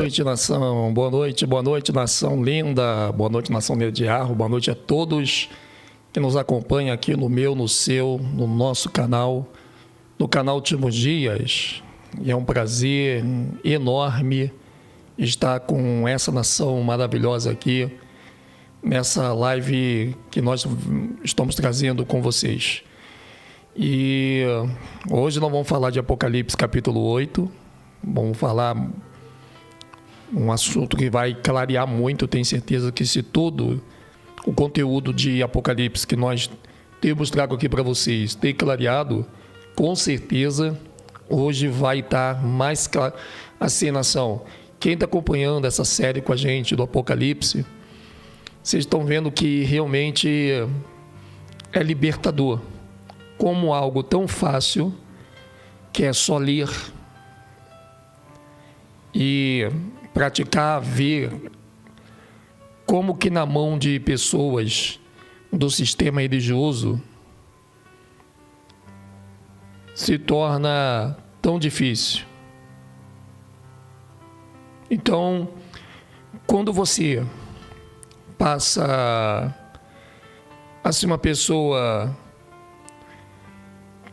noite, nação. Boa noite, nação linda. Boa noite, nação Mediarro. Boa noite a todos que nos acompanham aqui no meu, no seu, no nosso canal, no canal Timos Dias. E é um prazer enorme estar com essa nação maravilhosa aqui, nessa live que nós estamos trazendo com vocês. E hoje nós vamos falar de Apocalipse capítulo 8. Vamos falar um assunto que vai clarear muito. Tenho certeza que se todo o conteúdo de Apocalipse que nós temos trago aqui para vocês ter clareado, com certeza hoje vai estar mais claro. Assim, nação, quem está acompanhando essa série com a gente do Apocalipse, vocês estão vendo que realmente é libertador, como algo tão fácil que é só ler e praticar, ver como que na mão de pessoas do sistema religioso se torna tão difícil. Então, quando você passa assim, uma pessoa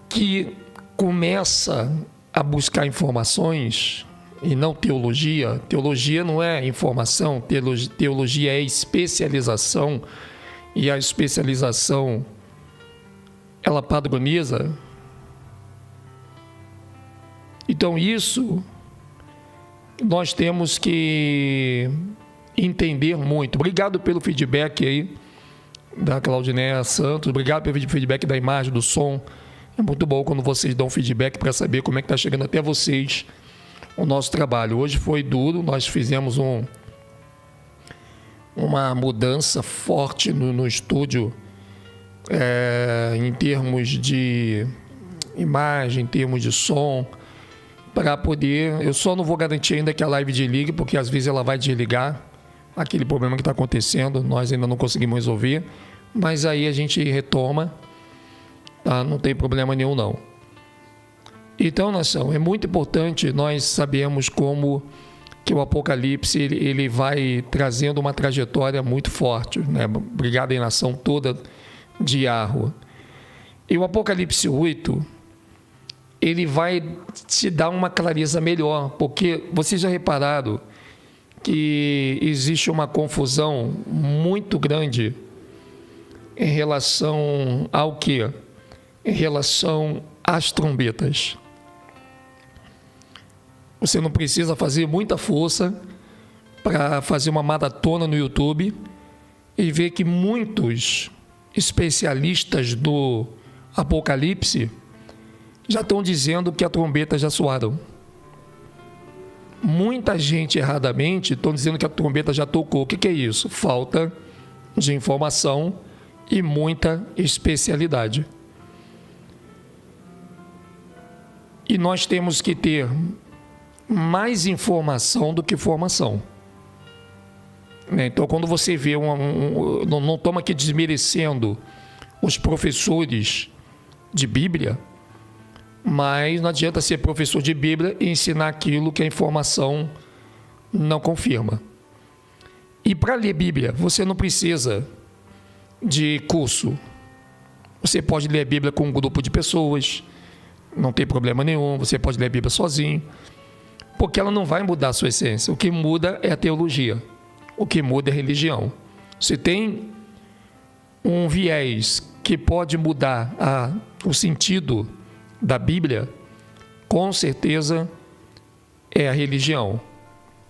que começa a buscar informações e não teologia. Teologia não é informação, teologia é especialização, e a especialização ela padroniza. Então isso nós temos que entender muito. Obrigado pelo feedback aí da Claudinéia Santos, obrigado pelo feedback da imagem, do som. É muito bom quando vocês dão feedback para saber como é que está chegando até vocês o nosso trabalho. Hoje foi duro, nós fizemos uma mudança forte no estúdio, em termos de imagem, em termos de som, para poder... Eu só não vou garantir ainda que a live desligue, porque às vezes ela vai desligar, aquele problema que está acontecendo, nós ainda não conseguimos resolver, mas aí a gente retoma, tá? Não tem problema nenhum não. Então, nação, é muito importante nós sabermos como que o Apocalipse ele vai trazendo uma trajetória muito forte, né? Obrigado aí, nação toda de Arro. E o Apocalipse 8, ele vai te dar uma clareza melhor, porque vocês já repararam que existe uma confusão muito grande em relação ao quê? Em relação às trombetas. Você não precisa fazer muita força para fazer uma maratona no YouTube e ver que muitos especialistas do Apocalipse já estão dizendo que a trombeta já soaram. Muita gente erradamente estão dizendo que a trombeta já tocou. O que é isso? Falta de informação e muita especialidade. E nós temos que ter mais informação do que formação. Então, quando você vê não estamos aqui desmerecendo os professores de Bíblia, mas não adianta ser professor de Bíblia e ensinar aquilo que a informação não confirma. E para ler Bíblia, você não precisa de curso. Você pode ler a Bíblia com um grupo de pessoas, não tem problema nenhum. Você pode ler a Bíblia sozinho, porque ela não vai mudar a sua essência. O que muda é a teologia, o que muda é a religião. Se tem um viés que pode mudar o sentido da Bíblia, com certeza é a religião.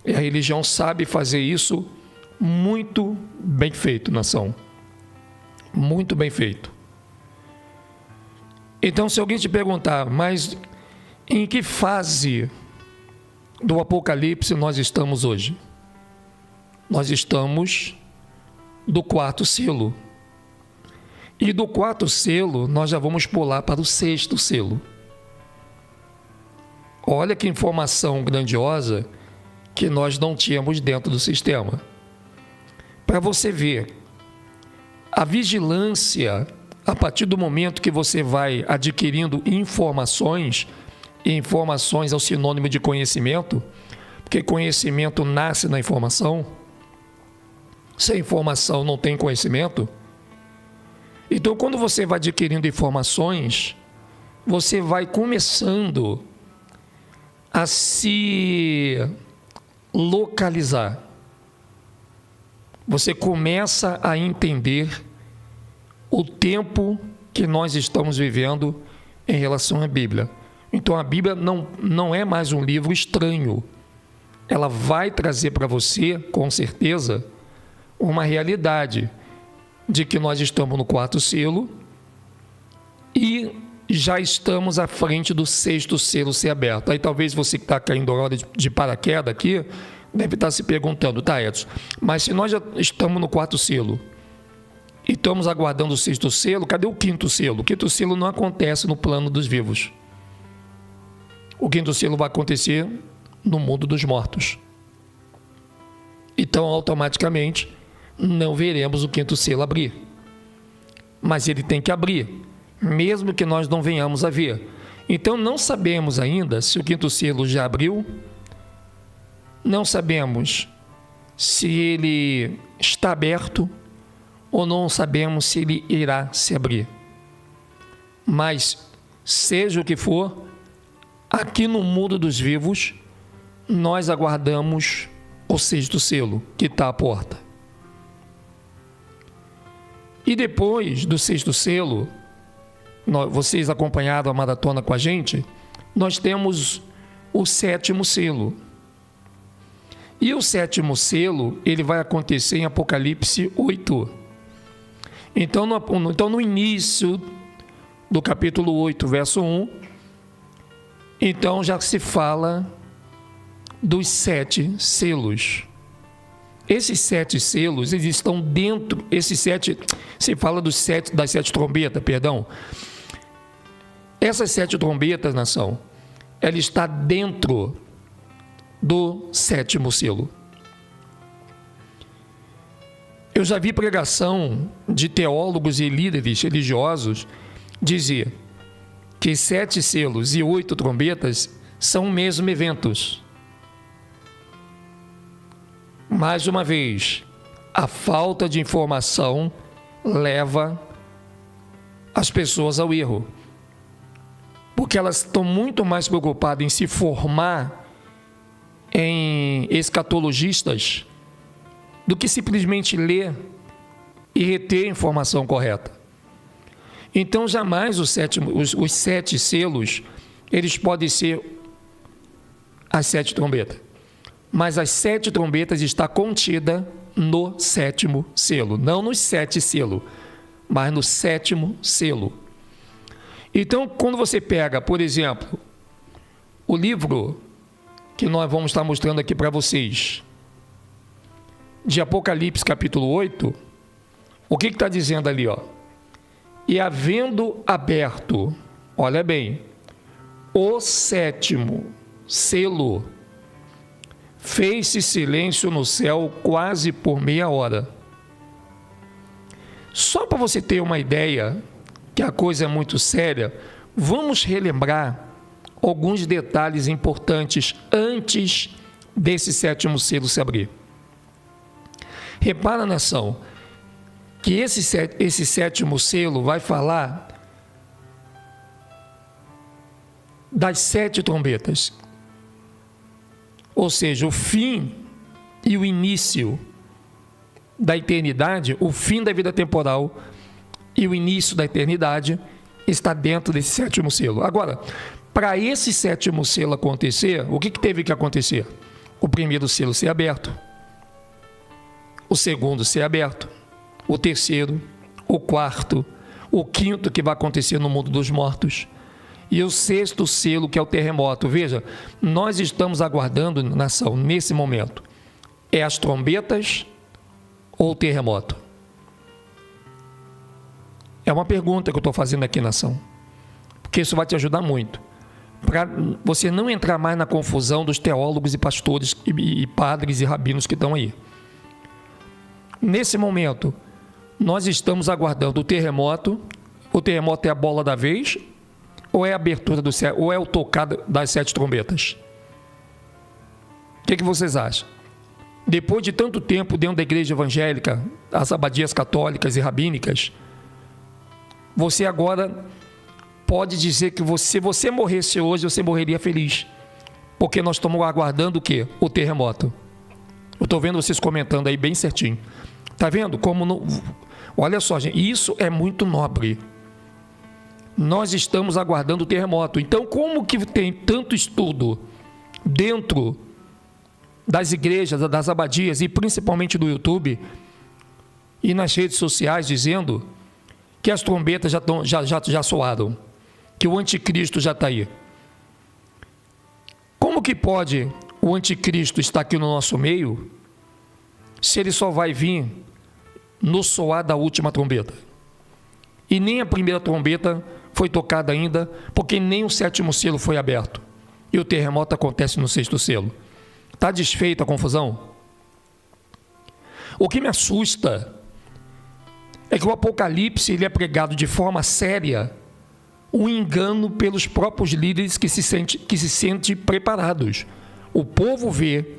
E a religião sabe fazer isso muito bem feito, nação. Muito bem feito. Então, se alguém te perguntar, mas em que fase do Apocalipse nós estamos hoje? Nós estamos do 4º selo. E do 4º selo, nós já vamos pular para o 6º selo. Olha que informação grandiosa que nós não tínhamos dentro do sistema. Para você ver, a vigilância, a partir do momento que você vai adquirindo informações, e informações é o sinônimo de conhecimento, Porque conhecimento nasce na informação. Sem informação não tem conhecimento. Então, quando você vai adquirindo informações, você vai começando a se localizar. Você começa a entender o tempo que nós estamos vivendo em relação à Bíblia. Então, a Bíblia não é mais um livro estranho. Ela vai trazer para você, com certeza, uma realidade de que nós estamos no 4º selo e já estamos à frente do 6º selo ser aberto. Aí talvez você que está caindo agora de paraquedas aqui, deve estar se perguntando, tá, Edson, mas se nós já estamos no 4º selo e estamos aguardando o 6º selo, cadê o 5º selo? O 5º selo não acontece no plano dos vivos. O 5º selo vai acontecer no mundo dos mortos. Então, automaticamente, não veremos o 5º selo abrir. Mas ele tem que abrir, mesmo que nós não venhamos a ver. Então, não sabemos ainda se o 5º selo já abriu, não sabemos se ele está aberto ou não sabemos se ele irá se abrir. Mas, seja o que for, aqui no mundo dos vivos, nós aguardamos o 6º selo, que está à porta. E depois do 6º selo, vocês acompanharam a maratona com a gente, nós temos o 7º selo. E o 7º selo, ele vai acontecer em Apocalipse 8. Então, no início do capítulo 8, verso 1, então já se fala dos 7 selos. Esses 7 selos, eles estão dentro, se fala das 7 trombetas, perdão. Essas 7 trombetas, nação, ela está dentro do 7º selo. Eu já vi pregação de teólogos e líderes religiosos dizer que 7 selos e 8 trombetas são o mesmo eventos. Mais uma vez, a falta de informação leva as pessoas ao erro, porque elas estão muito mais preocupadas em se formar em escatologistas do que simplesmente ler e reter a informação correta. Então, jamais os 7 selos, eles podem ser as 7 trombetas. Mas as 7 trombetas está contida no 7º selo. Não nos 7 selos, mas no 7º selo. Então, quando você pega, por exemplo, o livro que nós vamos estar mostrando aqui para vocês, de Apocalipse capítulo 8, o que está dizendo ali, ó? E havendo aberto, olha bem, o 7º selo, fez-se silêncio no céu quase por meia hora. Só para você ter uma ideia que a coisa é muito séria, vamos relembrar alguns detalhes importantes antes desse 7º selo se abrir. Repara, nação, que esse 7º selo vai falar das 7 trombetas. Ou seja, o fim e o início da eternidade, o fim da vida temporal e o início da eternidade está dentro desse 7º selo. Agora, para esse 7º selo acontecer, o que teve que acontecer? O primeiro selo ser aberto, o segundo ser aberto, o terceiro, o quarto, o quinto que vai acontecer no mundo dos mortos, e o 6º selo, que é o terremoto. Veja, nós estamos aguardando, nação, nesse momento, é as trombetas ou o terremoto? É uma pergunta que eu estou fazendo aqui, nação, porque isso vai te ajudar muito, para você não entrar mais na confusão dos teólogos e pastores e padres e rabinos que estão aí. Nesse momento, nós estamos aguardando o terremoto. O terremoto é a bola da vez, ou é a abertura do céu, ou é o tocar das 7 trombetas? que vocês acham? Depois de tanto tempo dentro da igreja evangélica, as abadias católicas e rabínicas, você agora pode dizer que se você morresse hoje, você morreria feliz. Porque nós estamos aguardando o quê? O terremoto. Eu estou vendo vocês comentando aí bem certinho. Está vendo? Olha só, gente, isso é muito nobre. Nós estamos aguardando o terremoto. Então, como que tem tanto estudo dentro das igrejas, das abadias e principalmente do YouTube e nas redes sociais dizendo que as trombetas já soaram, que o anticristo já está aí? Como que pode o anticristo estar aqui no nosso meio se ele só vai vir no soar da última trombeta? E nem a primeira trombeta foi tocada ainda, porque nem o 7º selo foi aberto. E o terremoto acontece no 6º selo. Está desfeita a confusão? O que me assusta é que o Apocalipse ele é pregado de forma séria, um engano pelos próprios líderes que se sentem preparados. O povo vê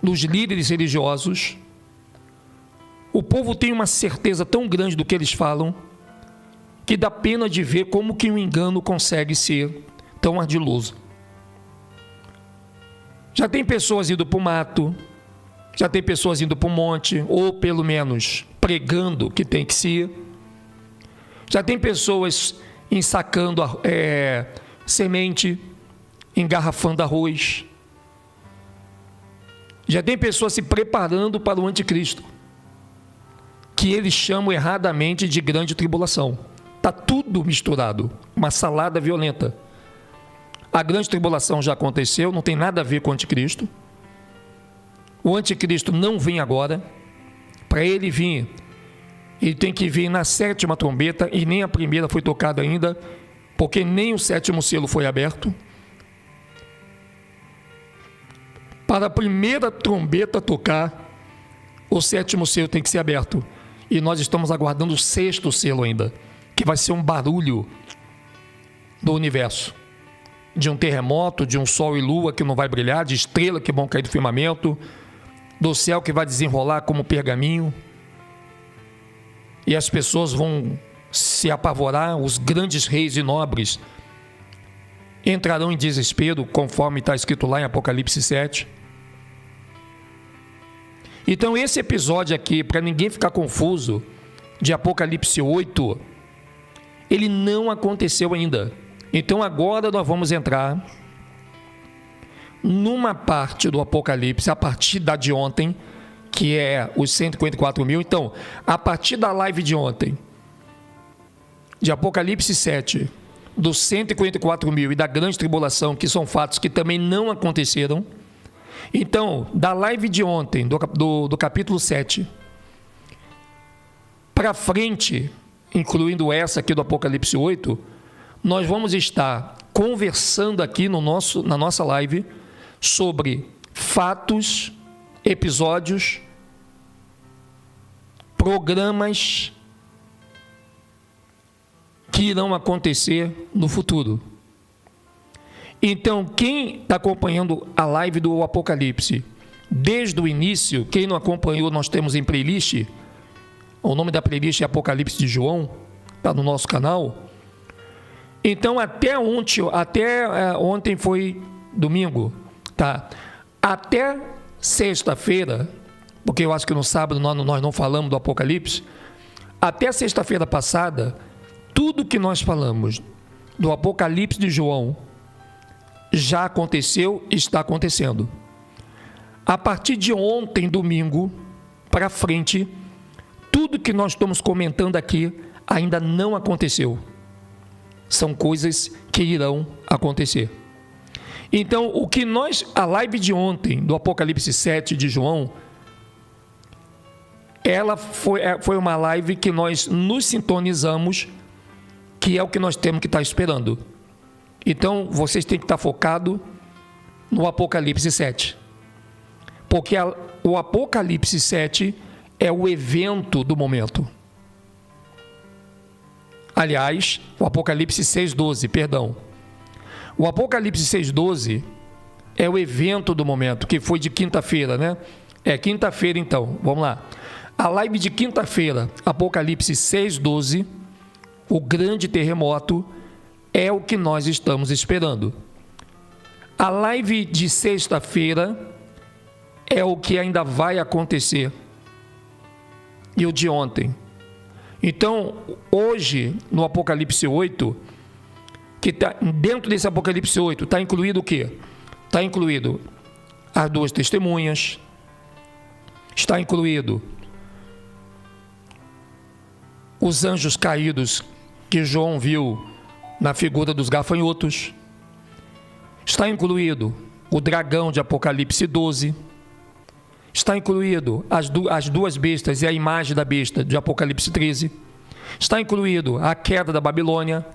nos líderes religiosos, o povo tem uma certeza tão grande do que eles falam, que dá pena de ver como que um engano consegue ser tão ardiloso. Já tem pessoas indo para o mato, já tem pessoas indo para o monte, ou pelo menos pregando que tem que ser. Já tem pessoas ensacando semente, engarrafando arroz. Já tem pessoas se preparando para o anticristo, que eles chamam erradamente de grande tribulação. Está tudo misturado, uma salada violenta. A grande tribulação já aconteceu, não tem nada a ver com o anticristo. O anticristo não vem agora. Para ele vir, ele tem que vir na 7ª trombeta, e nem a primeira foi tocada ainda, porque nem o 7º selo foi aberto. Para a primeira trombeta tocar, o 7º selo tem que ser aberto. E nós estamos aguardando o 6º selo ainda, que vai ser um barulho do universo. De um terremoto, de um sol e lua que não vai brilhar, de estrela que vão cair do firmamento, do céu que vai desenrolar como pergaminho. E as pessoas vão se apavorar, os grandes reis e nobres entrarão em desespero, conforme está escrito lá em Apocalipse 7. Então esse episódio aqui, para ninguém ficar confuso, de Apocalipse 8, ele não aconteceu ainda. Então agora nós vamos entrar numa parte do Apocalipse, a partir da de ontem, que é os 144 mil. Então, a partir da live de ontem, de Apocalipse 7, dos 144 mil e da grande tribulação, que são fatos que também não aconteceram. Então, da live de ontem, do capítulo 7, para frente, incluindo essa aqui do Apocalipse 8, nós vamos estar conversando aqui na nossa live sobre fatos, episódios, programas que irão acontecer no futuro. Então, quem está acompanhando a live do Apocalipse desde o início, quem não acompanhou, nós temos em playlist, o nome da playlist é Apocalipse de João, está no nosso canal. Então, até ontem foi domingo, tá? Até sexta-feira, porque eu acho que no sábado nós não falamos do Apocalipse, até sexta-feira passada, tudo que nós falamos do Apocalipse de João já aconteceu, está acontecendo. A partir de ontem, domingo, para frente, tudo que nós estamos comentando aqui ainda não aconteceu. São coisas que irão acontecer. Então, a live de ontem, do Apocalipse 7 de João, ela foi uma live que nós nos sintonizamos, que é o que nós temos que estar esperando. Então, vocês têm que estar focados no Apocalipse 7. Porque o Apocalipse 7 é o evento do momento. Aliás, o Apocalipse 6,12, perdão. O Apocalipse 6,12 é o evento do momento, que foi de quinta-feira, né? É quinta-feira, então, vamos lá. A live de quinta-feira, Apocalipse 6:12, o grande terremoto, é o que nós estamos esperando. A live de sexta-feira é o que ainda vai acontecer. E o de ontem. Então, hoje, no Apocalipse 8, que tá, dentro desse Apocalipse 8, está incluído o quê? Está incluído as duas testemunhas, está incluído os anjos caídos que João viu na figura dos gafanhotos, está incluído o dragão de Apocalipse 12, está incluído as duas bestas e a imagem da besta de Apocalipse 13, está incluído a queda da Babilônia,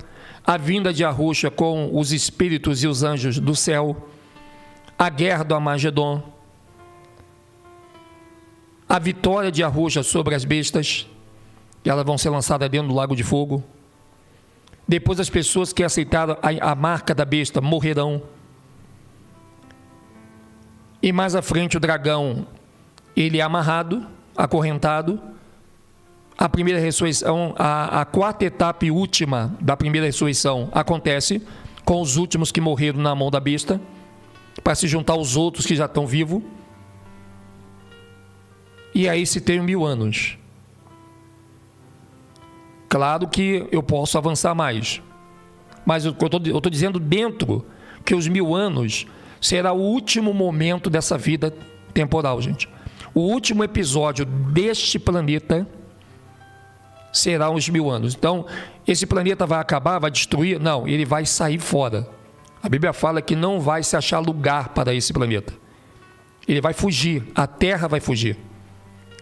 a vinda de Yahushua com os espíritos e os anjos do céu, a guerra do Armagedon, a vitória de Yahushua sobre as bestas, e elas vão ser lançadas dentro do lago de fogo. Depois as pessoas que aceitaram a marca da besta morrerão. E mais à frente o dragão, ele é amarrado, acorrentado. A primeira ressurreição, a quarta etapa e última da primeira ressurreição acontece com os últimos que morreram na mão da besta, para se juntar aos outros que já estão vivos. E aí se tem 1000 anos. Claro que eu posso avançar mais, mas eu estou dizendo dentro que os 1000 anos será o último momento dessa vida temporal, gente. O último episódio deste planeta será os 1000 anos. Então, esse planeta vai acabar, vai destruir? Não, ele vai sair fora. A Bíblia fala que não vai se achar lugar para esse planeta. Ele vai fugir, a Terra vai fugir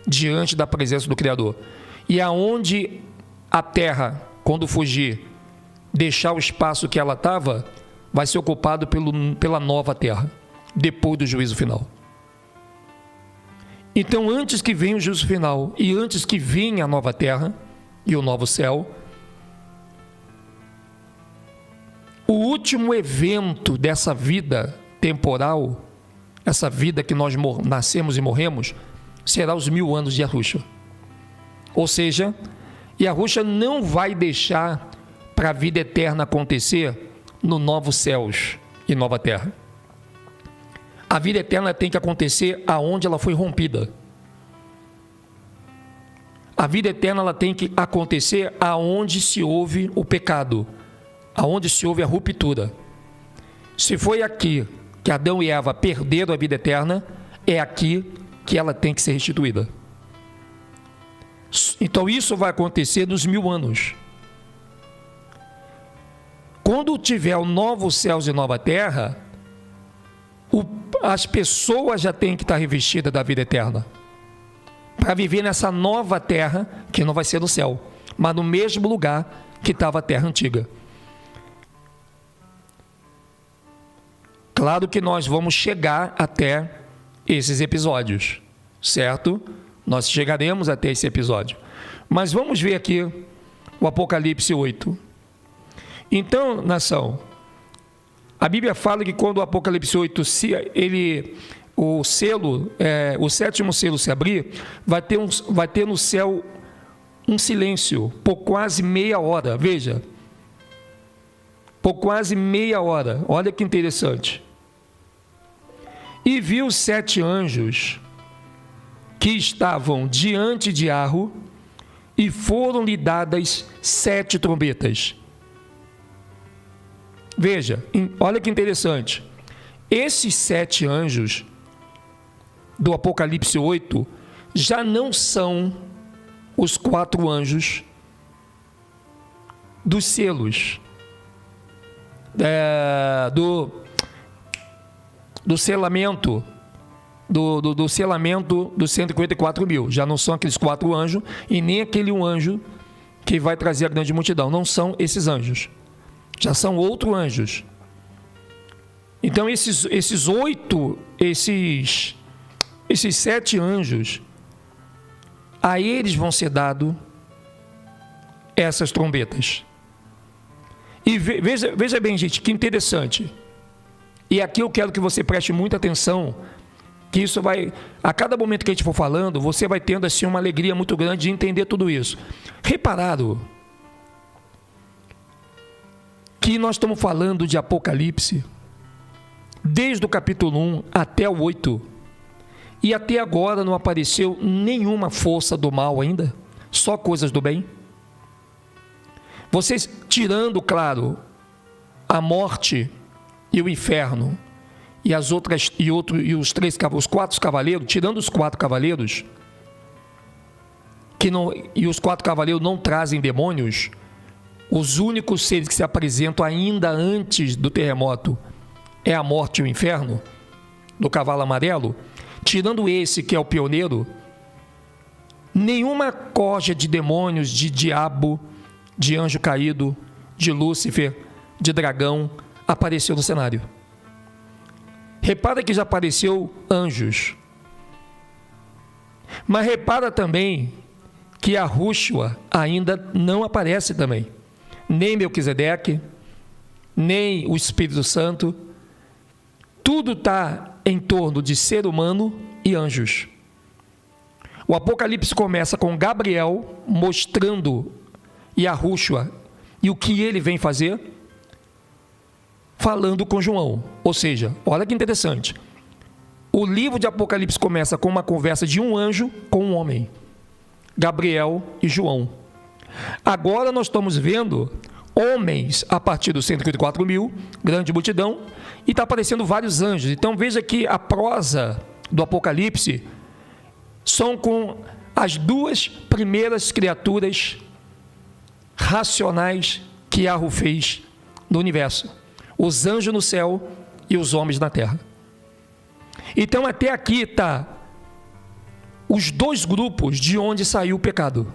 diante da presença do Criador. E aonde a Terra, quando fugir, deixar o espaço que ela estava, vai ser ocupado pela nova Terra, depois do juízo final. Então, antes que venha o juízo final e antes que venha a nova Terra e o novo céu, o último evento dessa vida temporal, essa vida que nós nascemos e morremos, será os 1000 anos de Yahushua. Ou seja, Yahushua não vai deixar para a vida eterna acontecer no novos céus e nova terra. A vida eterna tem que acontecer aonde ela foi rompida. A vida eterna ela tem que acontecer aonde se houve o pecado, aonde se houve a ruptura. Se foi aqui que Adão e Eva perderam a vida eterna, é aqui que ela tem que ser restituída. Então isso vai acontecer nos 1000 anos. Quando tiver o novo céus e nova terra, as pessoas já têm que estar revestidas da vida eterna, para viver nessa nova terra, que não vai ser no céu, mas no mesmo lugar que estava a terra antiga. Claro que nós vamos chegar até esses episódios, certo? Nós chegaremos até esse episódio. Mas vamos ver aqui o Apocalipse 8. Então, nação, a Bíblia fala que quando o Apocalipse 8, o sétimo selo se abrir, vai ter no céu um silêncio por quase meia hora. Veja, por quase meia hora. Olha que interessante. E viu 7 anjos que estavam diante de Arro, e foram-lhe dadas 7 trombetas. Veja, olha que interessante. Esses 7 anjos do Apocalipse 8 já não são os 4 anjos dos selos, do selamento, do selamento dos 154 mil. Já não são aqueles 4 anjos e nem aquele um anjo que vai trazer a grande multidão. Não são esses anjos. Já são outros anjos. Então esses 7 anjos, a eles vão ser dado essas trombetas. E veja bem, gente, que interessante. E aqui eu quero que você preste muita atenção, que isso vai, a cada momento que a gente for falando, você vai tendo assim uma alegria muito grande de entender tudo isso. Repararam que nós estamos falando de Apocalipse desde o capítulo 1 até o 8, e até agora não apareceu nenhuma força do mal ainda, só coisas do bem. Vocês tirando, claro, a morte e o inferno e as outras e os 4 cavaleiros, tirando os 4 cavaleiros, e os 4 cavaleiros não trazem demônios, os únicos seres que se apresentam ainda antes do terremoto é a morte e o inferno, do cavalo amarelo. Tirando esse que é o pioneiro, nenhuma corja de demônios, de diabo, de anjo caído, de Lúcifer, de dragão apareceu no cenário. Repara que já apareceu anjos, mas repara também que a Rúshua ainda não aparece também, nem Melquisedeque, nem o Espírito Santo. Tudo está em torno de ser humano e anjos. O Apocalipse começa com Gabriel mostrando e a Rúshua e o que ele vem fazer, falando com João. Ou seja, olha que interessante, o livro de Apocalipse começa com uma conversa de um anjo com um homem, Gabriel e João. Agora nós estamos vendo homens a partir dos 154 mil, grande multidão, e está aparecendo vários anjos. Então veja que a prosa do Apocalipse são com as 2 primeiras criaturas racionais que Yahweh fez no universo: os anjos no céu e os homens na terra. Então até aqui está os 2 grupos de onde saiu o pecado,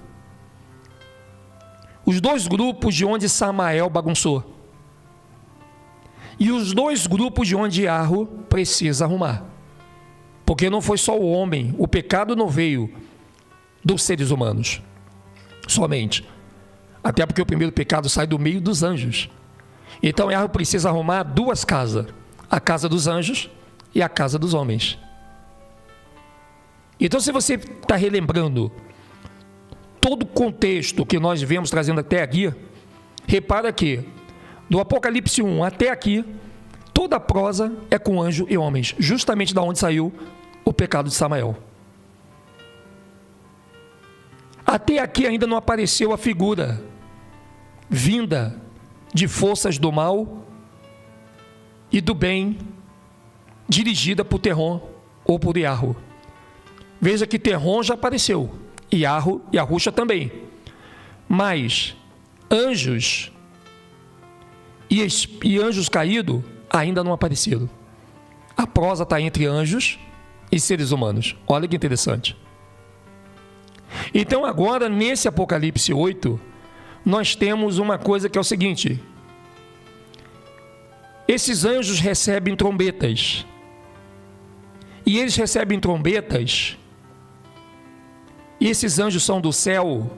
os 2 grupos de onde Samael bagunçou, e os 2 grupos de onde Yahweh precisa arrumar, porque não foi só o homem, o pecado não veio dos seres humanos somente, até porque o primeiro pecado sai do meio dos anjos. Então Yahweh precisa arrumar 2 casas, a casa dos anjos e a casa dos homens. Então, se você está relembrando todo o contexto que nós viemos trazendo até aqui, repara que do Apocalipse 1 até aqui, toda a prosa é com anjo e homens, justamente da onde saiu o pecado de Samael. Até aqui ainda não apareceu a figura vinda de forças do mal e do bem, dirigida por Terron ou por Yahweh. Veja que Terron já apareceu, e Yahweh e a Rúshua também, mas anjos e anjos caídos ainda não apareceram. A prosa está entre anjos e seres humanos. Olha que interessante. Então agora, nesse Apocalipse 8, nós temos uma coisa que é o seguinte: esses anjos recebem trombetas, e eles recebem trombetas, e esses anjos são do céu,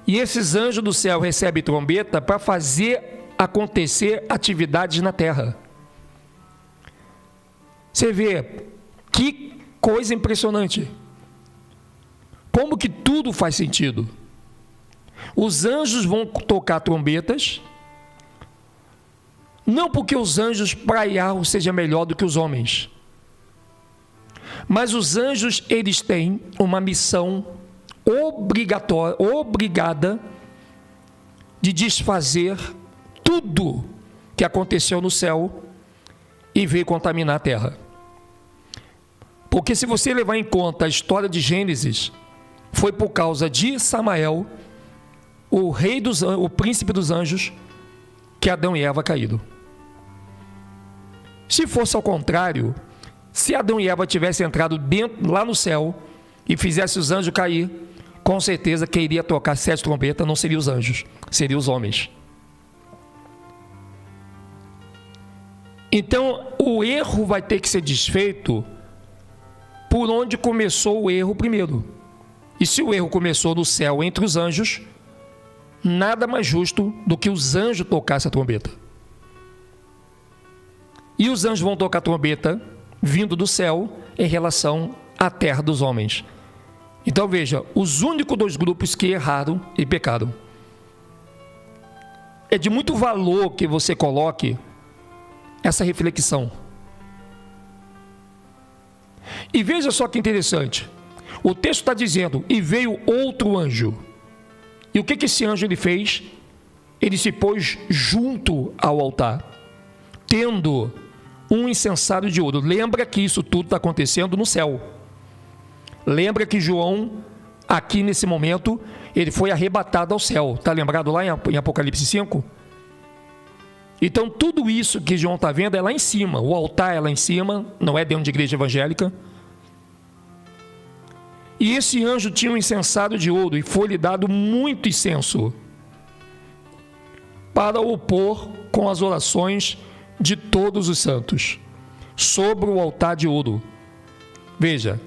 e esses anjos do céu recebem trombeta para fazer acontecer atividades na terra. Você vê que coisa impressionante, como que tudo faz sentido. Os anjos vão tocar trombetas, não porque os anjos para Yahweh seja melhor do que os homens, mas os anjos, eles têm uma missão obrigada de desfazer tudo que aconteceu no céu e veio contaminar a terra. Porque se você levar em conta a história de Gênesis, foi por causa de Samael, o príncipe dos anjos, que Adão e Eva caíram. Se fosse ao contrário, se Adão e Eva tivessem entrado lá no céu e fizesse os anjos cair, com certeza quem iria tocar 7 trombetas não seriam os anjos, seriam os homens. Então o erro vai ter que ser desfeito por onde começou o erro primeiro. E se o erro começou no céu entre os anjos, nada mais justo do que os anjos tocassem a trombeta. E os anjos vão tocar trombeta vindo do céu em relação à terra dos homens. Então veja, os únicos 2 grupos que erraram e pecaram. É de muito valor que você coloque essa reflexão. E veja só que interessante. O texto está dizendo, e veio outro anjo. E o que esse anjo ele fez? Ele se pôs junto ao altar, tendo um incensário de ouro. Lembra que isso tudo está acontecendo no céu. Lembra que João, aqui nesse momento, ele foi arrebatado ao céu. Está lembrado lá em Apocalipse 5? Então tudo isso que João está vendo é lá em cima. O altar é lá em cima, não é dentro de igreja evangélica. E esse anjo tinha um incensário de ouro e foi-lhe dado muito incenso para o pôr com as orações de todos os santos sobre o altar de ouro. Veja,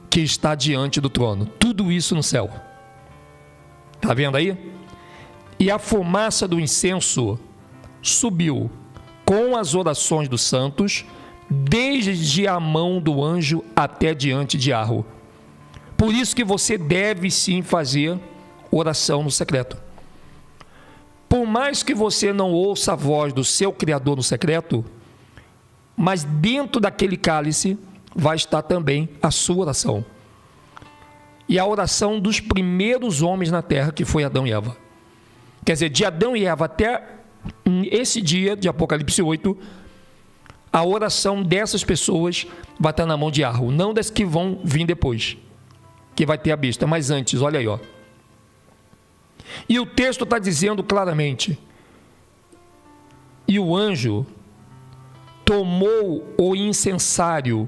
que está diante do trono. Tudo isso no céu. Está vendo aí? E a fumaça do incenso subiu com as orações dos santos, desde a mão do anjo até diante de Arro. Por isso que você deve sim fazer oração no secreto. Por mais que você não ouça a voz do seu Criador no secreto, mas dentro daquele cálice vai estar também a sua oração. E a oração dos primeiros homens na terra, que foi Adão e Eva. Quer dizer, de Adão e Eva até esse dia de Apocalipse 8, a oração dessas pessoas vai estar na mão de Arro, não das que vão vir depois, que vai ter a besta. Mas antes, olha aí, ó. E o texto está dizendo claramente, e o anjo tomou o incensário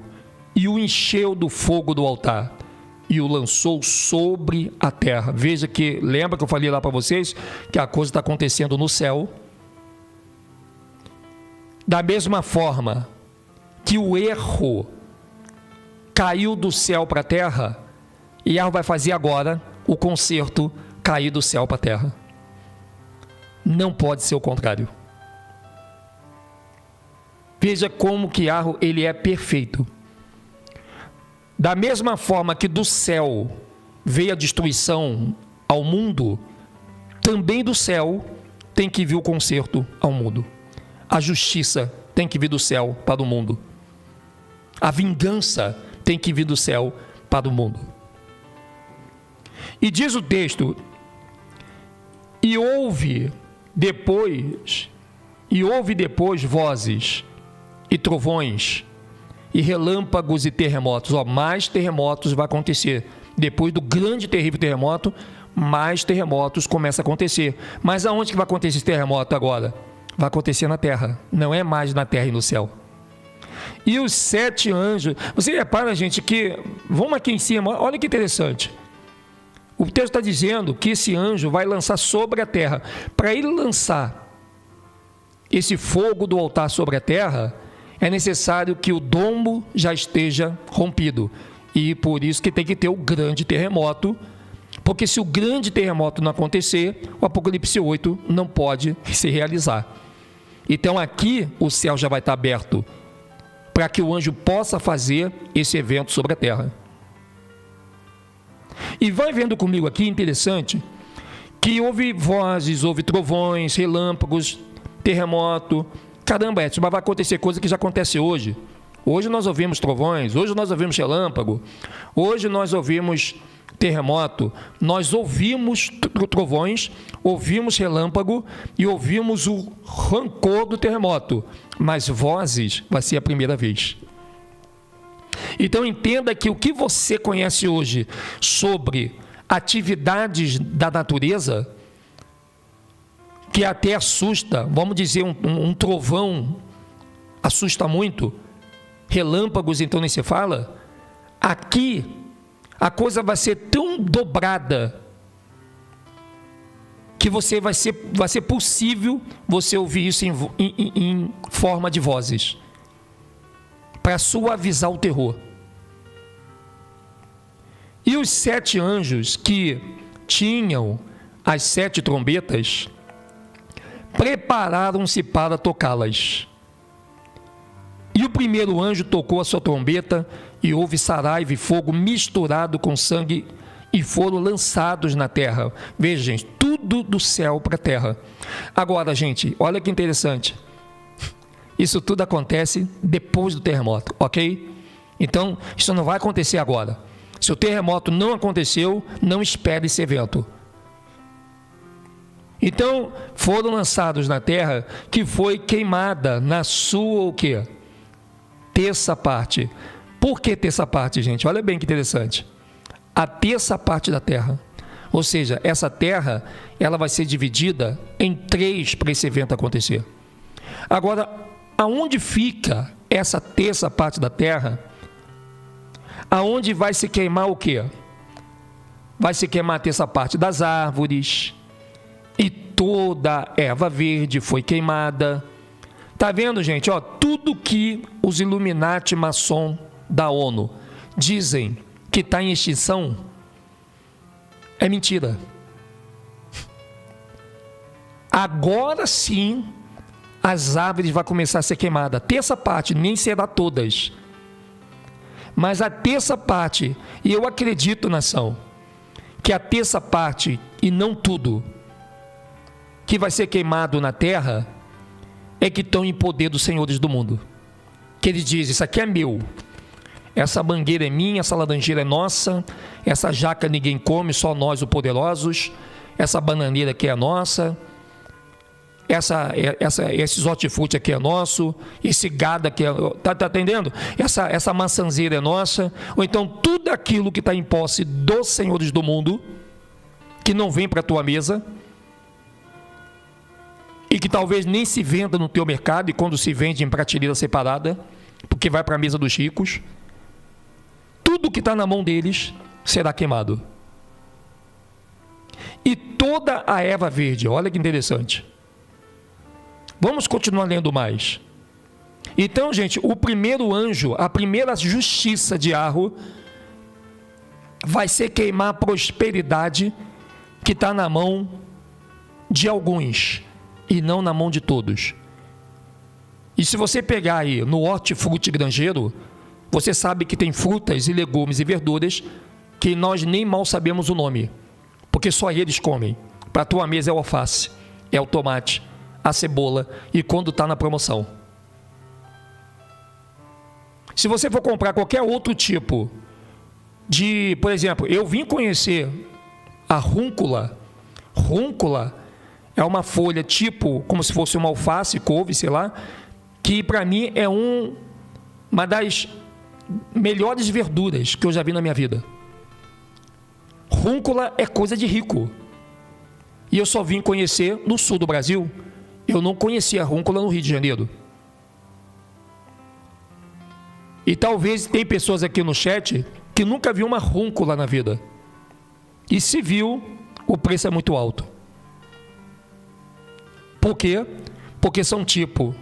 e o encheu do fogo do altar e o lançou sobre a terra. Veja que, lembra que eu falei lá para vocês que a coisa está acontecendo no céu? Da mesma forma que o erro caiu do céu para a terra, e Arro vai fazer agora o conserto cair do céu para a terra. Não pode ser o contrário. Veja como que Arro ele é perfeito. Da mesma forma que do céu veio a destruição ao mundo, também do céu tem que vir o conserto ao mundo. A justiça tem que vir do céu para o mundo. A vingança tem que vir do céu para o mundo. E diz o texto, e houve depois vozes e trovões e relâmpagos e terremotos. Mais terremotos vai acontecer. Depois do grande e terrível terremoto, mais terremotos começam a acontecer. Mas aonde que vai acontecer esse terremoto agora? Vai acontecer na terra, não é mais na terra e no céu. E os 7 anjos, você repara, gente, que, vamos aqui em cima, olha que interessante. O texto está dizendo que esse anjo vai lançar sobre a terra. Para ele lançar esse fogo do altar sobre a terra, é necessário que o domo já esteja rompido. E por isso que tem que ter o grande terremoto, porque se o grande terremoto não acontecer, o Apocalipse 8 não pode se realizar. Então aqui o céu já vai estar aberto, para que o anjo possa fazer esse evento sobre a terra. E vai vendo comigo aqui, interessante, que houve vozes, houve trovões, relâmpagos, terremoto. Caramba, Edson, mas vai acontecer coisa que já acontece hoje. Hoje nós ouvimos trovões, hoje nós ouvimos relâmpago, hoje nós ouvimos terremoto, nós ouvimos trovões, ouvimos relâmpago e ouvimos o rancor do terremoto, mas vozes vai ser a primeira vez. Então entenda que o que você conhece hoje sobre atividades da natureza, que até assusta, vamos dizer, um trovão assusta muito, relâmpagos então nem se fala, aqui a coisa vai ser tão dobrada que vai ser possível você ouvir isso em forma de vozes, para suavizar o terror. E os 7 anjos que tinham as 7 trombetas prepararam-se para tocá-las. E o primeiro anjo tocou a sua trombeta, e houve saraiva e fogo misturado com sangue, e foram lançados na terra. Veja, gente, tudo do céu para a terra. Agora, gente, olha que interessante. Isso tudo acontece depois do terremoto, ok? Então, isso não vai acontecer agora. Se o terremoto não aconteceu, não espere esse evento. Então, foram lançados na terra, que foi queimada na sua o quê? Terça parte. Por que terça parte, gente? Olha bem que interessante. A terça parte da terra. Ou seja, essa terra, ela vai ser dividida em 3 para esse evento acontecer. Agora, aonde fica essa terça parte da terra? Aonde vai se queimar o quê? Vai se queimar a terça parte das árvores, e toda a erva verde foi queimada. Tá vendo, gente? Ó, tudo que os Illuminati maçom da ONU dizem que está em extinção é mentira. Agora sim, as árvores vão começar a ser queimadas. A terça parte, nem será todas, mas a terça parte, e eu acredito, nação, que a terça parte, e não tudo, que vai ser queimado na terra, é que estão em poder dos senhores do mundo. Que eles dizem, isso aqui é meu, essa mangueira é minha, essa laranjeira é nossa, essa jaca ninguém come, só nós os poderosos, essa bananeira aqui é nossa, esse hortifruti aqui é nosso, esse gado aqui é... Tá entendendo? Essa maçanzeira é nossa. Ou então tudo aquilo que está em posse dos senhores do mundo, que não vem para a tua mesa, e que talvez nem se venda no teu mercado, e quando se vende em prateleira separada, porque vai para a mesa dos ricos, tudo que está na mão deles será queimado. E toda a erva verde, olha que interessante. Vamos continuar lendo mais. Então, gente, o primeiro anjo, a primeira justiça de Arro, vai ser queimar a prosperidade que está na mão de alguns, e não na mão de todos. E se você pegar aí no hortifruti granjeiro, você sabe que tem frutas e legumes e verduras que nós nem mal sabemos o nome, porque só eles comem. Para a tua mesa é o alface, é o tomate, a cebola, e quando está na promoção. Se você for comprar qualquer outro tipo de, por exemplo, eu vim conhecer a rúcula. Rúcula é uma folha tipo, como se fosse uma alface, couve, sei lá, que para mim é uma das melhores verduras que eu já vi na minha vida. Rúcula é coisa de rico. E eu só vim conhecer no sul do Brasil. Eu não conhecia a rúcula no Rio de Janeiro. E talvez tem pessoas aqui no chat que nunca viu uma rúcula na vida. E se viu, o preço é muito alto. Por quê? Porque são tipo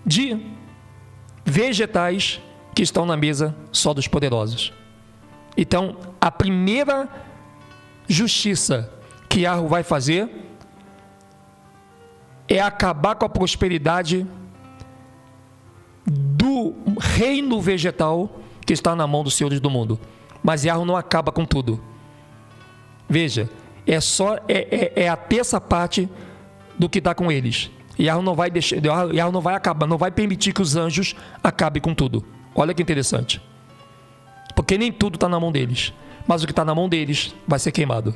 de vegetais que estão na mesa só dos poderosos. Então, a primeira justiça que Arro vai fazer é acabar com a prosperidade do reino vegetal que está na mão dos senhores do mundo. Mas Arro não acaba com tudo. Veja, é a terça parte do que está com eles. E Arro não vai deixar, Arro não vai acabar, não vai permitir que os anjos acabem com tudo. Olha que interessante. Porque nem tudo está na mão deles, mas o que está na mão deles vai ser queimado.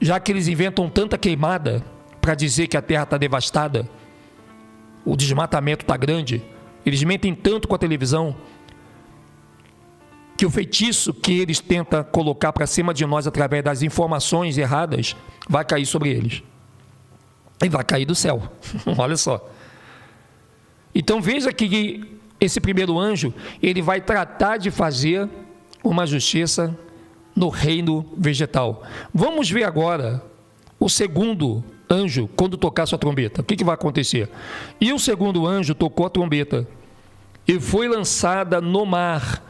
Já que eles inventam tanta queimada para dizer que a terra está devastada, o desmatamento está grande, eles mentem tanto com a televisão, que o feitiço que eles tentam colocar para cima de nós através das informações erradas vai cair sobre eles. E vai cair do céu. Olha só. Então veja que esse primeiro anjo, ele vai tratar de fazer uma justiça no reino vegetal. Vamos ver agora o segundo anjo, quando tocar sua trombeta. O que vai acontecer? E o segundo anjo tocou a trombeta, e foi lançada no mar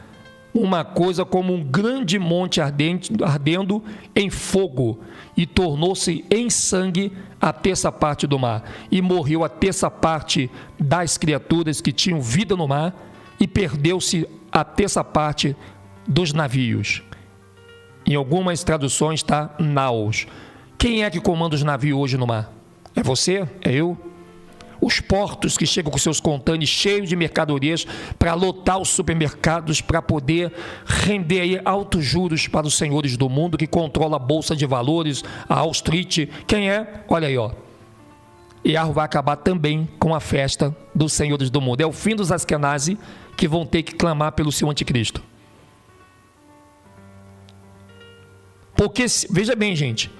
uma coisa como um grande monte ardendo em fogo, e tornou-se em sangue a terça parte do mar, e morreu a terça parte das criaturas que tinham vida no mar, e perdeu-se a terça parte dos navios. Em algumas traduções está naus. Quem é que comanda os navios hoje no mar? É você? É eu? Os portos que chegam com seus contêineres cheios de mercadorias para lotar os supermercados, para poder render aí altos juros para os senhores do mundo que controla a Bolsa de Valores, a Wall Street. Quem é? Olha aí, ó. Iarro vai acabar também com a festa dos senhores do mundo. É o fim dos Askenazi que vão ter que clamar pelo seu anticristo. Porque, veja bem, gente,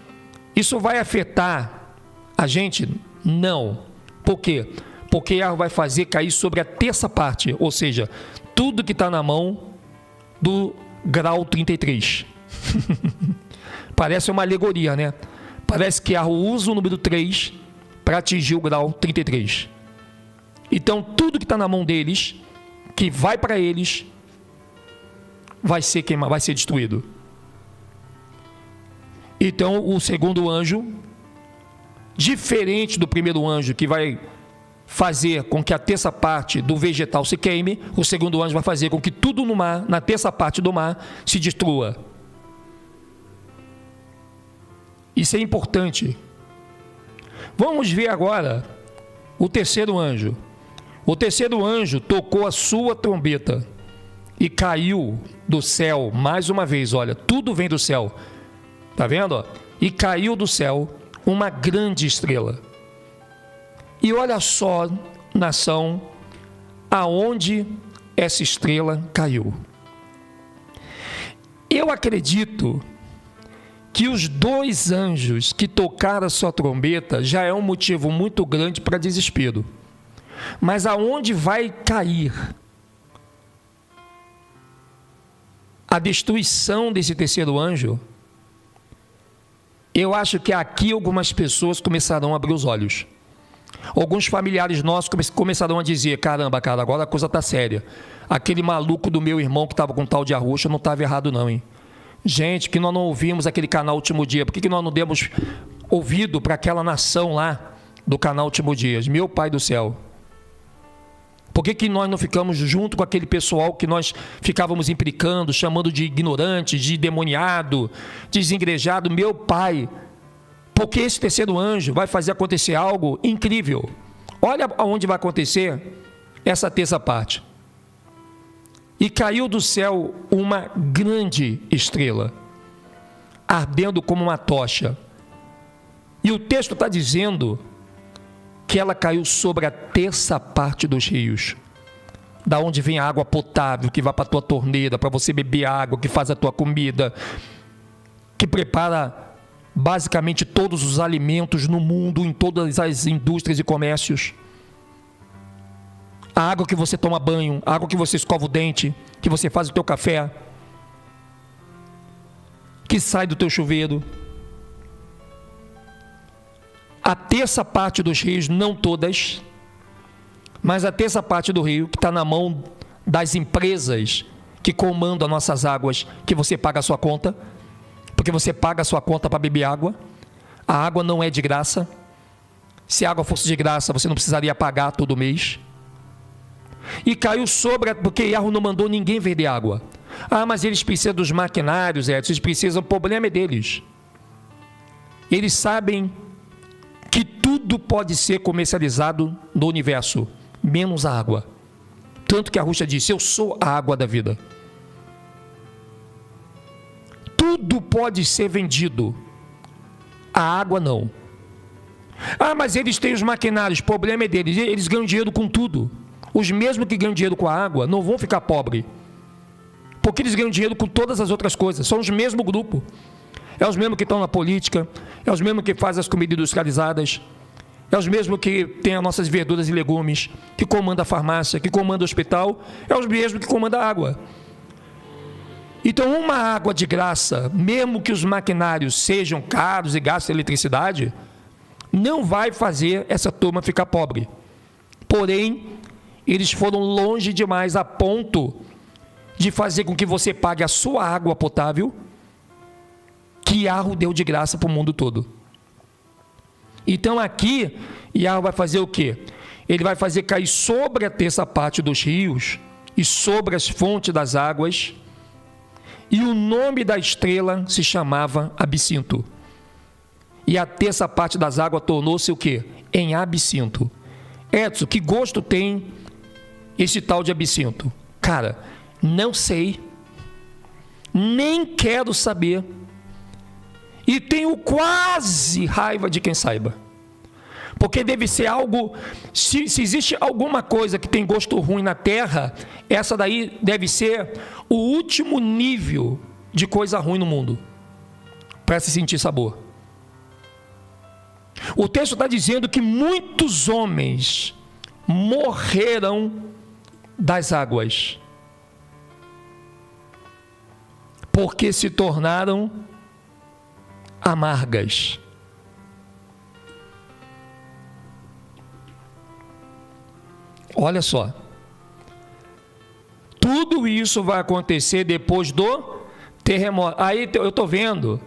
isso vai afetar a gente? Não. Por quê? Porque Iarro vai fazer cair sobre a terça parte, ou seja, tudo que está na mão do grau 33. Parece uma alegoria, né? Parece que Iarro usa o número 3 para atingir o grau 33. Então, tudo que está na mão deles, que vai para eles, vai ser queimado, vai ser destruído. Então, o segundo anjo, diferente do primeiro anjo, que vai fazer com que a terça parte do vegetal se queime, o segundo anjo vai fazer com que tudo no mar, na terça parte do mar, se destrua. Isso é importante. Vamos ver agora o terceiro anjo. O terceiro anjo tocou a sua trombeta e caiu do céu, mais uma vez, olha, tudo vem do céu. Está vendo? Ó? E caiu do céu uma grande estrela. E olha só, nação, aonde essa estrela caiu. Eu acredito que os dois anjos que tocaram a sua trombeta já é um motivo muito grande para desespero. Mas aonde vai cair a destruição desse terceiro anjo? Eu acho que aqui algumas pessoas começarão a abrir os olhos. Alguns familiares nossos começarão a dizer: caramba, cara, agora a coisa está séria. Aquele maluco do meu irmão que estava com tal de arrocha não estava errado não, hein? Gente, que nós não ouvimos aquele canal Último Dia. Por que nós não demos ouvido para aquela nação lá do canal Último Dias? Meu Pai do céu. Por que nós não ficamos junto com aquele pessoal que nós ficávamos implicando, chamando de ignorante, de demoniado, desengrejado? Meu Pai, porque esse terceiro anjo vai fazer acontecer algo incrível. Olha aonde vai acontecer essa terça parte. E caiu do céu uma grande estrela, ardendo como uma tocha. E o texto está dizendo que ela caiu sobre a terça parte dos rios, da onde vem a água potável, que vai para a tua torneira, para você beber água, que faz a tua comida, que prepara basicamente todos os alimentos no mundo, em todas as indústrias e comércios. A água que você toma banho, a água que você escova o dente, que você faz o teu café, que sai do teu chuveiro. A terça parte dos rios, não todas, mas a terça parte do rio que está na mão das empresas que comandam as nossas águas, que você paga a sua conta, porque você paga a sua conta para beber água. A água não é de graça. Se a água fosse de graça, você não precisaria pagar todo mês. E caiu sobre, porque Iarro não mandou ninguém vender água. Ah, mas eles precisam dos maquinários, eles precisam, o problema é deles. Eles sabem que tudo pode ser comercializado no universo, menos a água. Tanto que a Rússia disse: eu sou a água da vida. Tudo pode ser vendido, a água não. Ah, mas eles têm os maquinários, o problema é deles, eles ganham dinheiro com tudo. Os mesmos que ganham dinheiro com a água não vão ficar pobres, porque eles ganham dinheiro com todas as outras coisas, são os mesmos grupos. É os mesmos que estão na política, é os mesmos que fazem as comidas industrializadas, é os mesmos que têm as nossas verduras e legumes, que comandam a farmácia, que comandam o hospital, é os mesmos que comandam a água. Então, uma água de graça, mesmo que os maquinários sejam caros e gastem eletricidade, não vai fazer essa turma ficar pobre. Porém, eles foram longe demais a ponto de fazer com que você pague a sua água potável, que Yahweh deu de graça para o mundo todo. Então aqui, Yahweh vai fazer o quê? Ele vai fazer cair sobre a terça parte dos rios e sobre as fontes das águas, e o nome da estrela se chamava Absinto. E a terça parte das águas tornou-se o quê? Em absinto. Edson, que gosto tem esse tal de absinto? Cara, não sei, nem quero saber, e tenho quase raiva de quem saiba, porque deve ser algo, se existe alguma coisa que tem gosto ruim na terra, essa daí deve ser o último nível de coisa ruim no mundo, para se sentir sabor. O texto está dizendo que muitos homens morreram das águas, porque se tornaram amargas. Olha só, tudo isso vai acontecer depois do terremoto. Aí eu estou vendo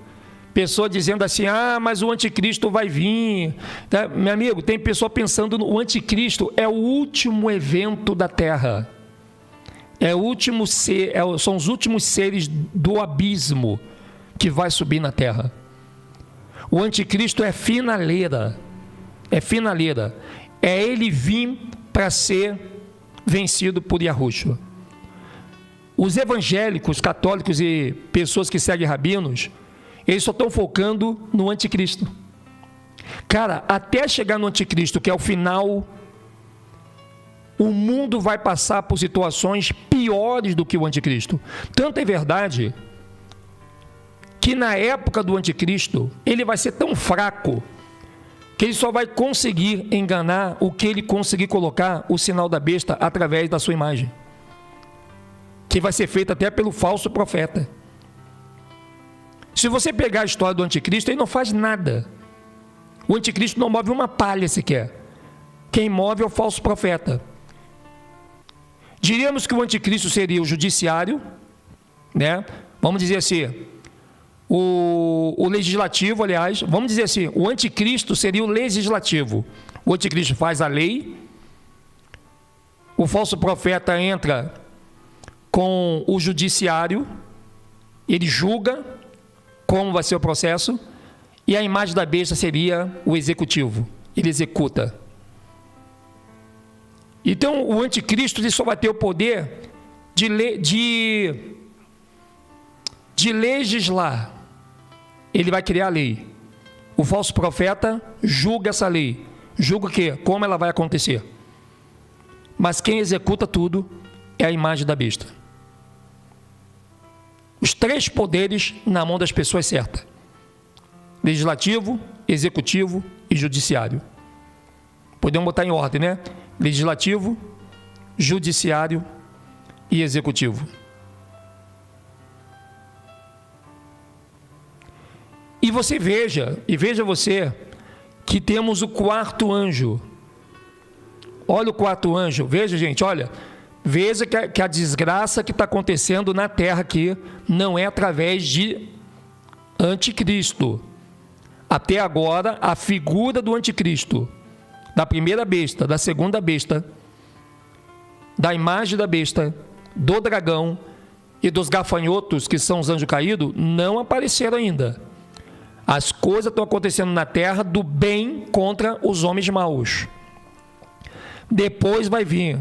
pessoa dizendo assim, mas o anticristo vai vir. Meu amigo, tem pessoa pensando no anticristo, é o último evento da terra. É o último ser, são os últimos seres do abismo que vai subir na terra. O anticristo é finaleira. É finaleira. É ele vir para ser vencido por Yahushua. Os evangélicos, católicos e pessoas que seguem rabinos, eles só estão focando no anticristo. Cara, até chegar no anticristo, que é o final, o mundo vai passar por situações piores do que o anticristo. Tanto é verdade que na época do anticristo, ele vai ser tão fraco que ele só vai conseguir enganar o que ele conseguir colocar o sinal da besta através da sua imagem, que vai ser feita até pelo falso profeta. Se você pegar a história do anticristo, ele não faz nada. O anticristo não move uma palha sequer. Quem move é o falso profeta. Diríamos que o anticristo seria o judiciário, né? Vamos dizer assim, o legislativo, aliás, vamos dizer assim, o anticristo seria o legislativo. O anticristo faz a lei, o falso profeta entra com o judiciário, ele julga como vai ser o processo, e a imagem da besta seria o executivo, ele executa. Então o anticristo ele só vai ter o poder de legislar. Ele vai criar a lei. O falso profeta julga essa lei. Julga o quê? Como ela vai acontecer. Mas quem executa tudo é a imagem da besta. Os três poderes na mão das pessoas certas: legislativo, executivo e judiciário. Podemos botar em ordem, né? Legislativo, judiciário e executivo. E você veja você, que temos o quarto anjo. Olha o quarto anjo, veja gente, olha, veja que a desgraça que está acontecendo na terra aqui não é através de anticristo. Até agora, a figura do anticristo, da primeira besta, da segunda besta, da imagem da besta, do dragão e dos gafanhotos, que são os anjos caídos, não apareceram ainda. As coisas estão acontecendo na terra do bem contra os homens maus. Depois vai vir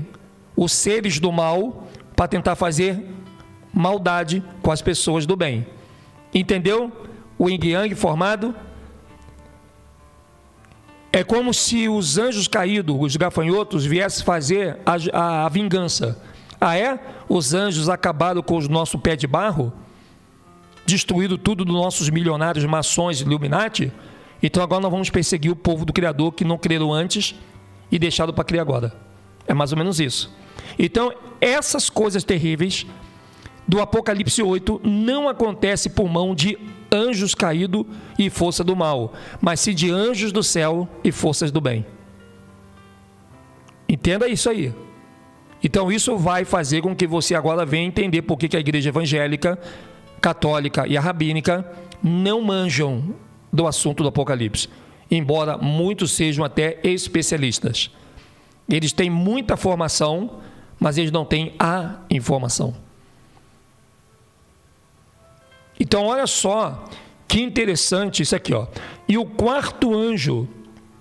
os seres do mal para tentar fazer maldade com as pessoas do bem. Entendeu? O yin yang formado. É como se os anjos caídos, os gafanhotos, viessem fazer a vingança. Os anjos acabaram com o nosso pé de barro, destruído tudo dos nossos milionários maçons e Illuminati, então agora nós vamos perseguir o povo do Criador que não creram antes e deixaram para crer agora. É mais ou menos isso. Então, essas coisas terríveis do Apocalipse 8 não acontecem por mão de anjos caídos e força do mal, mas sim de anjos do céu e forças do bem. Entenda isso aí. Então isso vai fazer com que você agora venha entender por que a igreja evangélica, católica e a rabínica não manjam do assunto do Apocalipse, embora muitos sejam até especialistas. Eles têm muita formação, mas eles não têm a informação. Então olha só que interessante isso aqui, ó. E o quarto anjo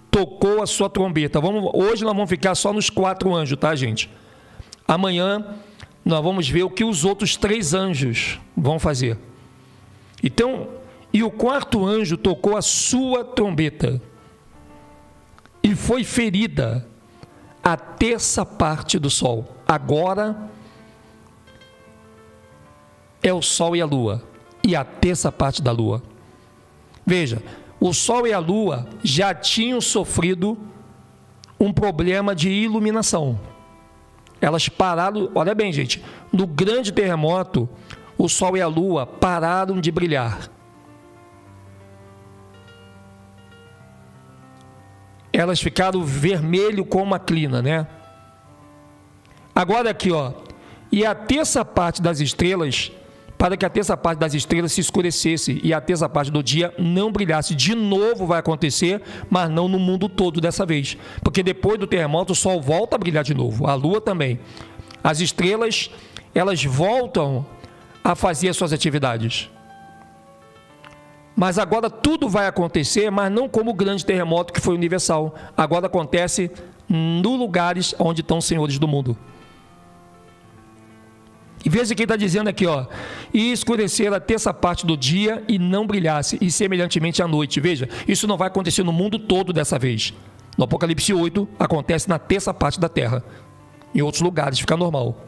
tocou a sua trombeta. Hoje nós vamos ficar só nos 4 anjos, tá, gente? Amanhã nós vamos ver o que os outros 3 anjos vão fazer. Então, e o quarto anjo tocou a sua trombeta e foi ferida a terça parte do sol. Agora é o sol e a lua, e a terça parte da lua. Veja, o sol e a lua já tinham sofrido um problema de iluminação. Elas pararam, olha bem, gente, no grande terremoto, o sol e a lua pararam de brilhar. Elas ficaram vermelho como uma clina, né? Agora aqui, ó, e a terça parte das estrelas, para que a terça parte das estrelas se escurecesse e a terça parte do dia não brilhasse. De novo vai acontecer, mas não no mundo todo dessa vez. Porque depois do terremoto o sol volta a brilhar de novo, a lua também. As estrelas, elas voltam a fazer as suas atividades. Mas agora tudo vai acontecer, mas não como o grande terremoto que foi universal. Agora acontece nos lugares onde estão os senhores do mundo. E veja quem está dizendo aqui, ó, e escurecer a terça parte do dia e não brilhasse, e semelhantemente à noite. Veja, isso não vai acontecer no mundo todo dessa vez. No Apocalipse 8, acontece na terça parte da terra. Em outros lugares fica normal.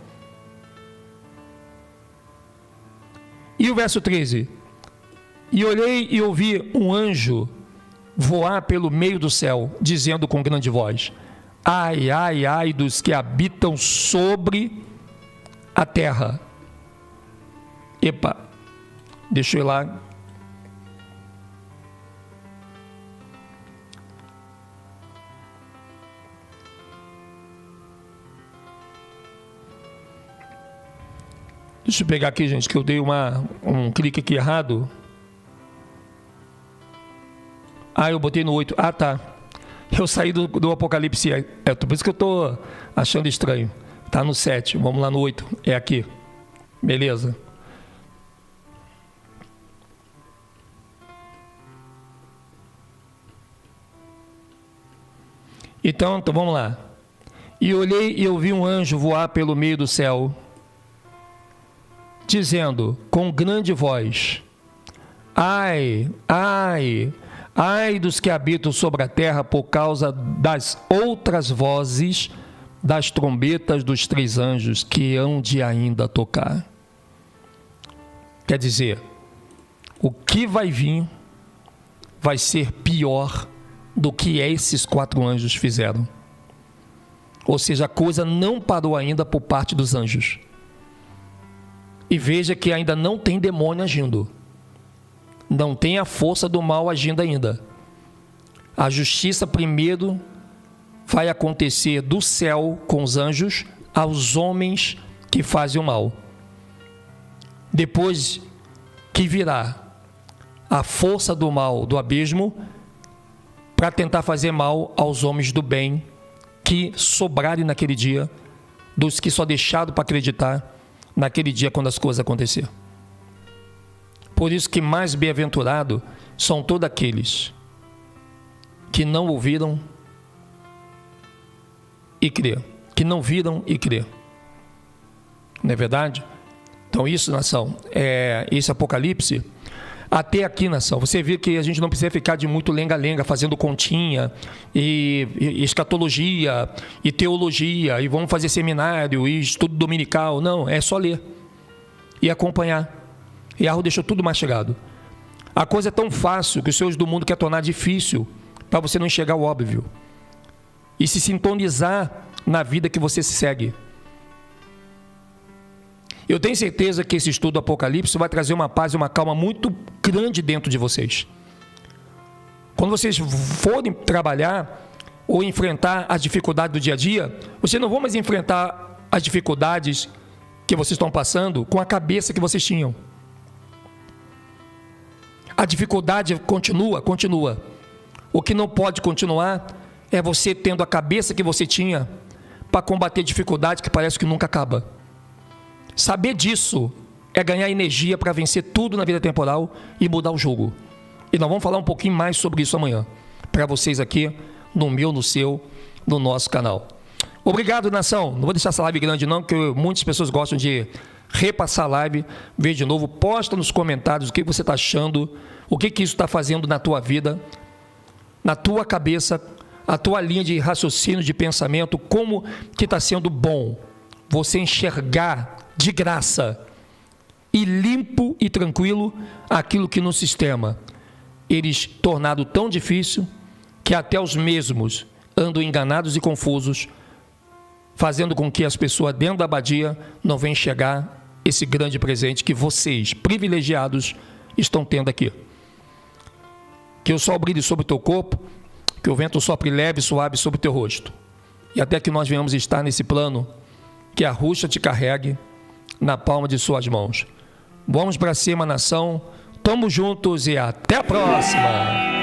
E o verso 13: e olhei e ouvi um anjo voar pelo meio do céu, dizendo com grande voz: ai, ai, ai dos que habitam sobre a terra. Epa, deixa eu ir lá. Deixa eu pegar aqui, gente, que eu dei um clique aqui errado. Eu botei no 8. Tá. Eu saí do Apocalipse. Por isso que eu estou achando estranho. Está no 7, vamos lá no 8, é aqui, beleza. Então vamos lá. E olhei e ouvi um anjo voar pelo meio do céu, dizendo com grande voz: ai, ai, ai dos que habitam sobre a terra por causa das outras vozes das trombetas dos 3 anjos que hão de ainda tocar. Quer dizer, o que vai vir vai ser pior do que esses 4 anjos fizeram. Ou seja, a coisa não parou ainda por parte dos anjos. E veja que ainda não tem demônio agindo. Não tem a força do mal agindo ainda. A justiça primeiro vai acontecer do céu com os anjos aos homens que fazem o mal. Depois que virá a força do mal do abismo para tentar fazer mal aos homens do bem que sobrarem naquele dia, dos que só deixaram para acreditar naquele dia quando as coisas acontecer. Por isso que mais bem-aventurado são todos aqueles que não ouviram e crer, que não viram e crer. Não é verdade? Então isso, nação, esse Apocalipse, até aqui, nação, você vê que a gente não precisa ficar de muito lenga-lenga, fazendo continha, e escatologia, e teologia, e vamos fazer seminário, e estudo dominical. Não, é só ler e acompanhar. E Yahweh deixou tudo mastigado. A coisa é tão fácil que os senhores do mundo quer tornar difícil para você não enxergar o óbvio e se sintonizar na vida que você se segue. Eu tenho certeza que esse estudo do Apocalipse vai trazer uma paz e uma calma muito grande dentro de vocês. Quando vocês forem trabalhar ou enfrentar as dificuldades do dia a dia, vocês não vão mais enfrentar as dificuldades que vocês estão passando com a cabeça que vocês tinham. A dificuldade continua. O que não pode continuar é você tendo a cabeça que você tinha para combater dificuldade que parece que nunca acaba. Saber disso é ganhar energia para vencer tudo na vida temporal e mudar o jogo. E nós vamos falar um pouquinho mais sobre isso amanhã, para vocês aqui, no meu, no seu, no nosso canal. Obrigado, nação. Não vou deixar essa live grande não, porque muitas pessoas gostam de repassar a live, ver de novo. Posta nos comentários o que você está achando, o que isso está fazendo na tua vida, na tua cabeça, a tua linha de raciocínio, de pensamento, como que está sendo bom você enxergar de graça e limpo e tranquilo aquilo que no sistema eles tornado tão difícil que até os mesmos andam enganados e confusos, fazendo com que as pessoas dentro da abadia não venham enxergar esse grande presente que vocês, privilegiados, estão tendo aqui. Que o sol brilhe sobre o teu corpo, que o vento sopre leve e suave sobre o teu rosto. E até que nós venhamos estar nesse plano, que a Ruxa te carregue na palma de suas mãos. Vamos para cima, nação. Tamo juntos e até a próxima!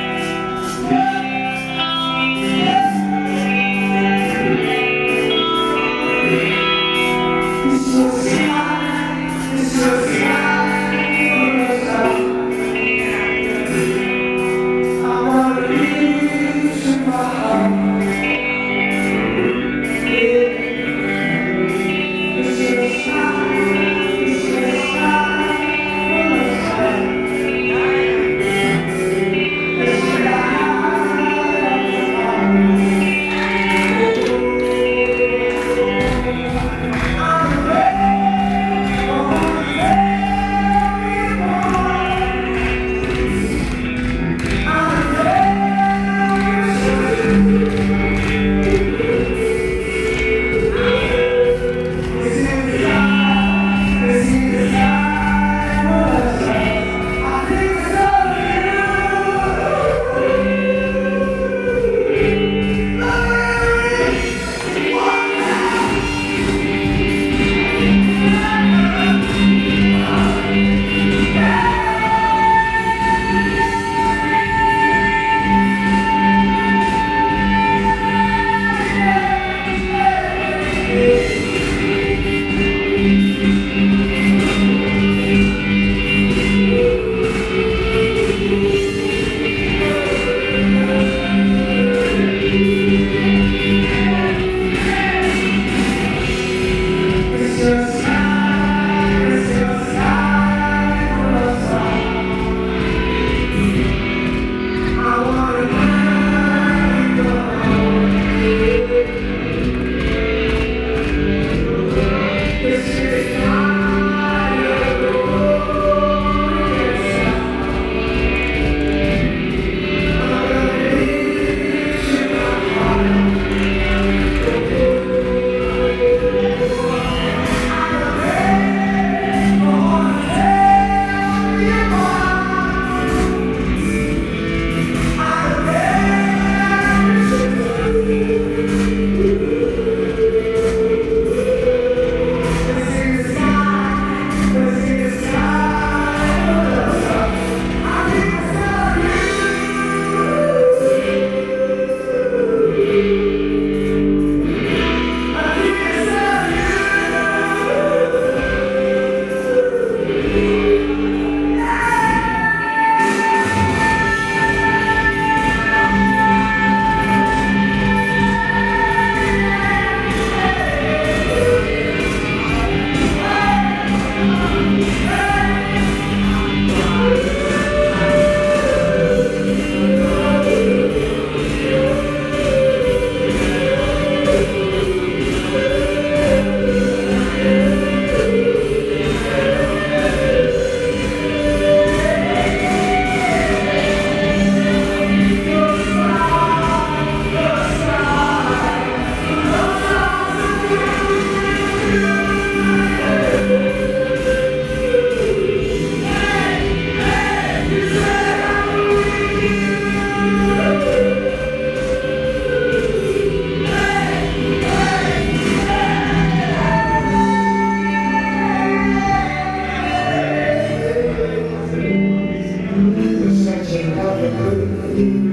Brasil.